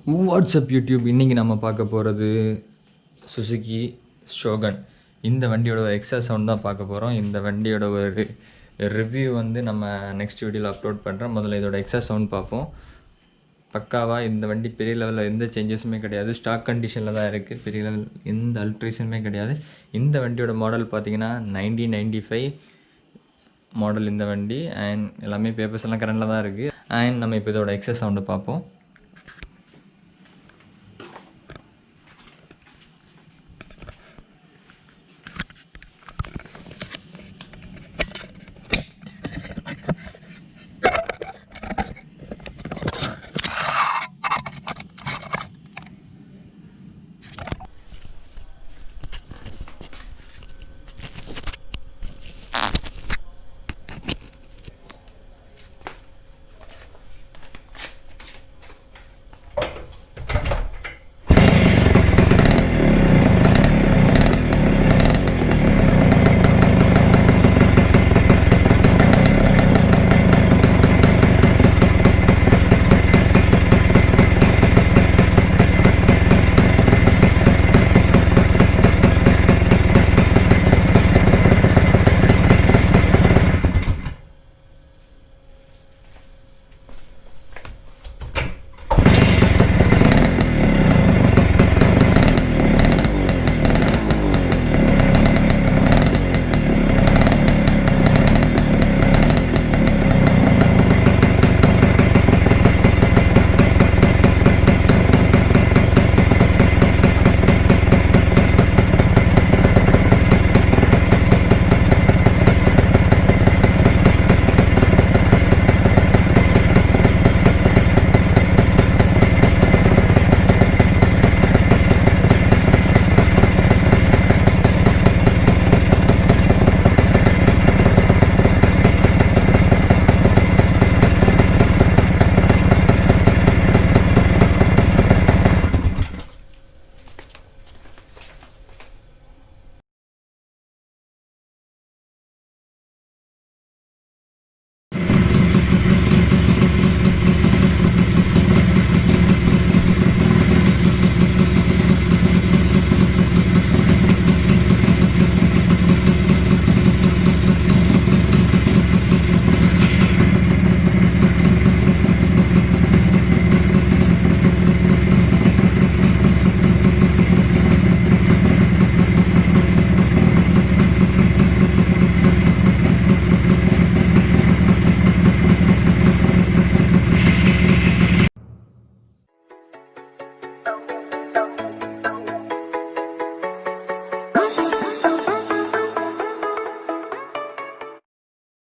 WhatsApp YouTube இன்றைக்கி நம்ம பார்க்க போகிறது சுசுகி ஷோகன். இந்த வண்டியோட எக்ஸா சவுண்ட் தான் பார்க்க போகிறோம். இந்த வண்டியோட ஒரு ரிவ்யூ வந்து நம்ம நெக்ஸ்ட் வீடியோவில் அப்லோட் பண்ணுறோம். முதல்ல இதோட எக்ஸா சவுண்ட் பார்ப்போம். பக்காவாக இந்த வண்டி பெரிய லெவலில் எந்த சேஞ்சஸுமே கிடையாது, ஸ்டாக் கண்டிஷனில் தான் இருக்குது. பெரிய லெவல் எந்த அல்ட்ரேஷனுமே கிடையாது. இந்த வண்டியோட மாடல் பார்த்திங்கன்னா 1995 மாடல் இந்த வண்டி. அண்ட் எல்லாமே பேப்பர்ஸ் எல்லாம் கரண்டில் தான் இருக்குது. அண்ட் நம்ம இப்போ இதோட எக்ஸா சவுண்டை பார்ப்போம்.